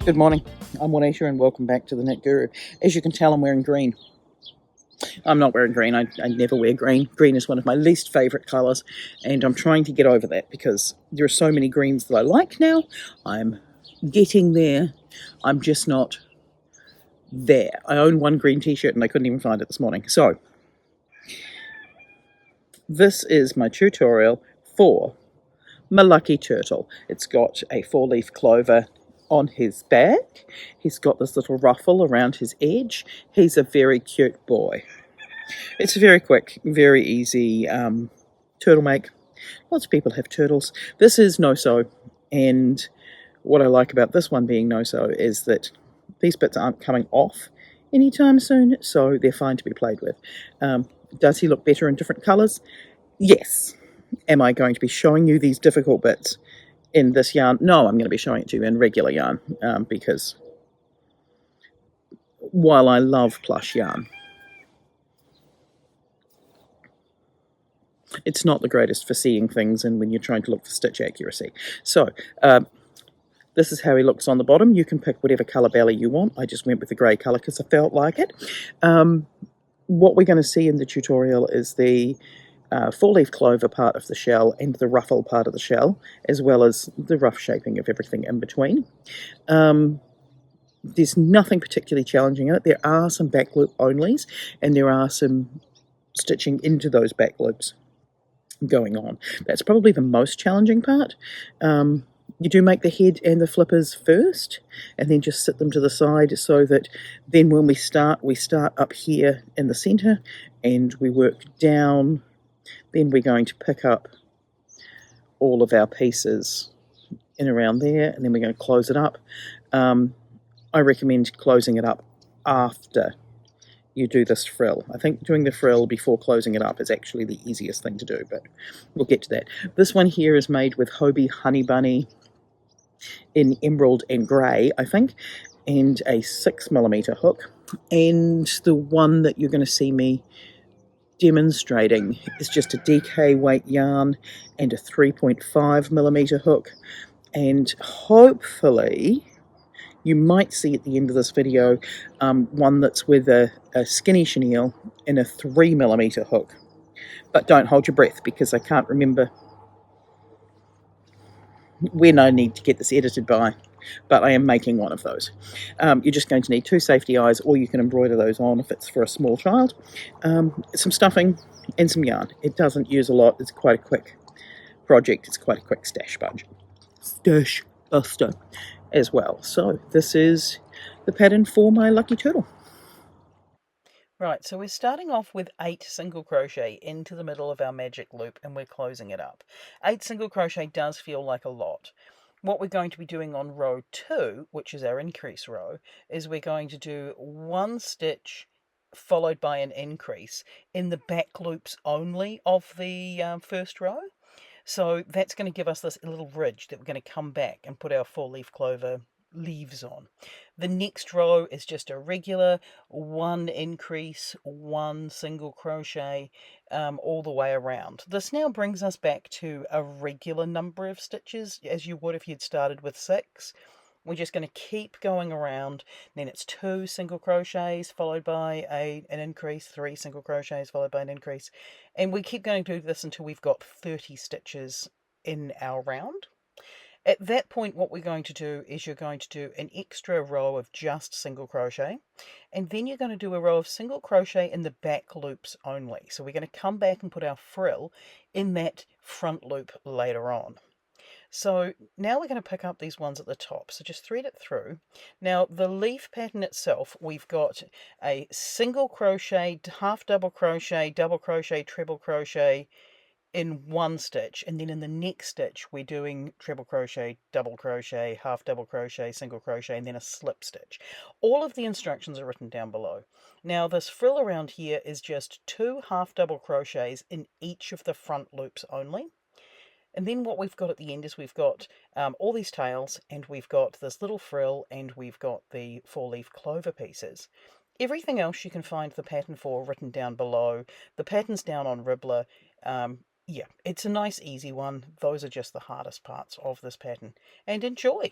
Good morning, I'm Juanita and welcome back to the Knit Guru. As you can tell, I'm wearing green. I'm not wearing green, I never wear green. Green is one of my least favourite colours, and I'm trying to get over that because there are so many greens that I like now. I'm getting there, I'm just not there. I own one green t-shirt and I couldn't even find it this morning. So, this is my tutorial for my lucky turtle. It's got a 4-leaf clover on his back. He's got this little ruffle around his edge. He's a very cute boy. It's a very quick, very easy turtle make. Lots of people have turtles. This is no-sew, and what I like about this one being no-sew is that these bits aren't coming off anytime soon, so they're fine to be played with. Does he look better in different colours? Yes. Am I going to be showing you these difficult bits in this yarn? No, I'm going to be showing it to you in regular yarn because while I love plush yarn, it's not the greatest for seeing things and when you're trying to look for stitch accuracy. So this is how he looks on the bottom. You can pick whatever colour belly you want. I just went with the grey colour because I felt like it. What we're going to see in the tutorial is the 4-leaf clover part of the shell and the ruffle part of the shell, as well as the rough shaping of everything in between. There's nothing particularly challenging in it. There are some back loop onlys, and there are some stitching into those back loops going on. That's probably the most challenging part. You do make the head and the flippers first, and then just sit them to the side so that then when we start up here in the center, and we work down. Then we're going to pick up all of our pieces in around there, and then we're going to close it up. I recommend closing it up after you do this frill. I think doing the frill before closing it up is actually the easiest thing to do, but we'll get to that. This one here is made with Hobie Honey Bunny in emerald and grey, I think, and a 6mm hook. And the one that you're going to see me demonstrating is just a DK weight yarn and a 3.5mm hook, and hopefully you might see at the end of this video one that's with a skinny chenille and a 3mm hook, but don't hold your breath because I can't remember when I need to get this edited by, but I am making one of those. You're just going to need 2 safety eyes, or you can embroider those on if it's for a small child. Some stuffing and some yarn. It doesn't use a lot. It's quite a quick project. It's quite a quick stash buster as well. So this is the pattern for my lucky turtle. Right, so we're starting off with 8 single crochet into the middle of our magic loop, and we're closing it up. 8 single crochet does feel like a lot. What we're going to be doing on row 2, which is our increase row, is we're going to do 1 stitch followed by an increase in the back loops only of the first row. So that's going to give us this little ridge that we're going to come back and put our 4-leaf clover leaves on. The next row is just a regular 1 increase, 1 single crochet all the way around. This now brings us back to a regular number of stitches as you would if you'd started with 6. We're just going to keep going around. Then it's 2 single crochets followed by an increase, 3 single crochets followed by an increase, and we keep going to do this until we've got 30 stitches in our round. At that point, what we're going to do is you're going to do an extra row of just single crochet, and then you're going to do a row of single crochet in the back loops only. So we're going to come back and put our frill in that front loop later on. So now we're going to pick up these ones at the top, so just thread it through. Now the leaf pattern itself, we've got a single crochet, half double crochet, treble crochet in 1 stitch, and then in the next stitch we're doing treble crochet, double crochet, half double crochet, single crochet, and then a slip stitch. All of the instructions are written down below. Now this frill around here is just 2 half double crochets in each of the front loops only. And then what we've got at the end is we've got all these tails, and we've got this little frill, and we've got the 4-leaf clover pieces. Everything else you can find the pattern for written down below. The pattern's down on Ribbler. Yeah, it's a nice easy one. Those are just the hardest parts of this pattern. And enjoy!